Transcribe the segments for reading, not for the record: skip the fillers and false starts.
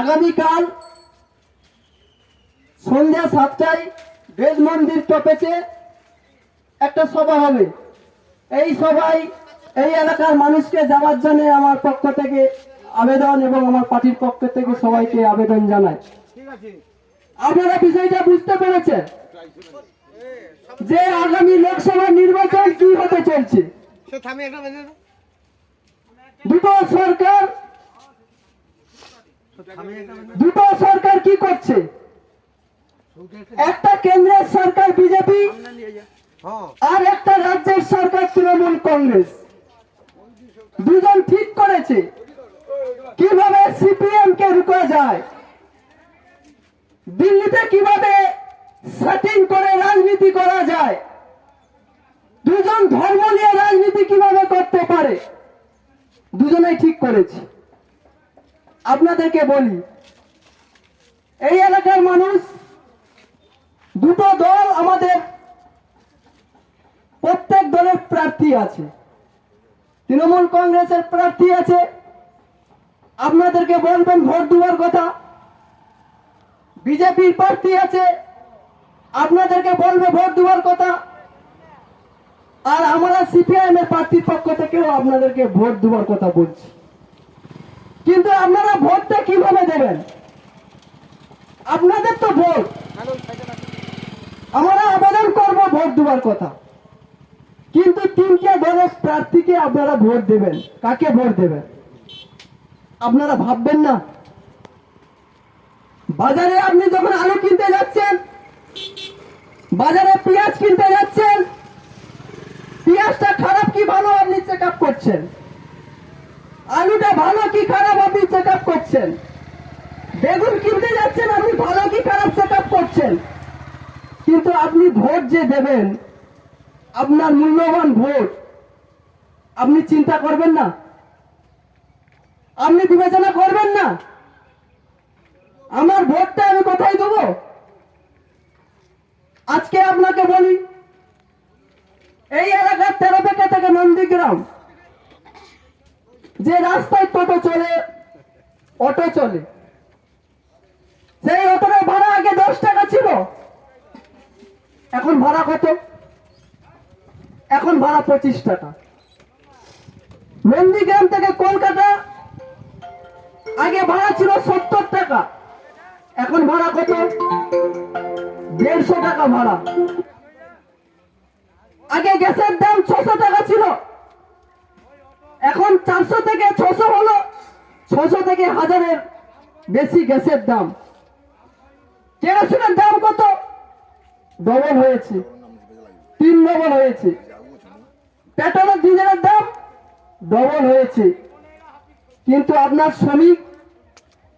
আগামীকাল সন্ধ্যা 7টায় বেদ মন্দির টপেছে একটা সভা হবে। এই সভায় এই এলাকার মানুষকে যাওয়ার জন্য আমার পক্ষ থেকে আবেদন এবং আমার পার্টির পক্ষ থেকে সবাইকে আবেদন জানাই। আপনারা বিষয়টা বুঝতে পেরেছেন যে আগামী লোকসভা নির্বাচন কি হতে চলছে। দুটো সরকার কি করছে, একটা কেন্দ্রের সরকার বিজেপি আর একটা রাজ্যের সরকার তৃণমূল কংগ্রেস। দুজন ঠিক করেছে কিভাবে সিপিএম কে রুখা যায়, দিল্লিতে কিভাবে সেটিং করে রাজনীতি করা যায়, দুজন ধর্ম নিয়ে রাজনীতি কিভাবে করতে পারে, দুজনেই ঠিক করেছে। আপনাদেরকে বলি, এই এলাকার মানুষ, দুটো দল, আমাদের প্রত্যেক দলের প্রার্থী আছে। তৃণমূল কংগ্রেসের প্রার্থী আছে, আপনাদেরকে বলবেন ভোট দেওয়ার কথা। বিজেপির প্রার্থী আছে, আপনাদেরকে বলবে ভোট দেওয়ার কথা। আর আমরা সিপিআইএম এর প্রার্থীর পক্ষ থেকেও আপনাদেরকে ভোট দেওয়ার কথা বলছি। কিন্তু আপনারা ভোটটা কিভাবে দেবেন? আপনাদের তো ভোট, আমরা আবেদন করব ভোট দেওয়ার কথা, কিন্তু তিনটে দলের প্রার্থীকে আপনারা ভোট দেবেন। কাকে ভোট দেবেন আপনারা ভাববেন না? বাজারে আপনি যখন আলু কিনতে যাচ্ছেন, বাজারে পেঁয়াজ কিনতে যাচ্ছেন, পেঁয়াজটা খারাপ কি ভালো আপনি চেক আপ করছেন, আলুটা ভালো কি খারাপ আপনি চেক আপ করছেন, বেগুন কিনতে যাচ্ছেন আপনি ভালো কি খারাপ চেক আপ করছেন। কিন্তু আপনি ভোট যে দেবেন, আপনার মূল্যবান ভোট আপনি চিন্তা করবেন না? আপনি বিবেচনা করবেন না আমার ভোটটা আমি কোথায় দেবো? আজকে আপনাকে বলি, এই এলাকার তেরোপেকা থেকে নন্দীগ্রাম যে রাস্তায় টোটো চলে, অটো চলে, সেই অটোর ভাড়া আগে 10 টাকা ছিল, এখন ভাড়া কত? এখন ভাড়া 25 টাকা। নন্দীগ্রাম থেকে কলকাতা আগে ভাড়া ছিল 70 টাকা, এখন ভাড়া কত? 150 টাকা ভাড়া। আগে গ্যাসের দাম 600 টাকা ছিল, এখন 400 থেকে 600 হলো, 600 থেকে 1000-এর বেশি গ্যাসের দাম। কেরোসিনের দাম কত? ডবল হয়েছে, 3 ডবল হয়েছে। পেট্রোল ডিজেলের দাম ডবল হয়েছে। কিন্তু আপনার শ্রমিক,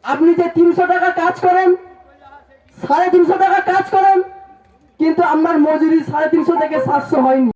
আপনি যে 300 টাকা কাজ করেন, 350 টাকা কাজ করেন, কিন্তু আপনার মজুরি 350 থেকে 700 হয়নি।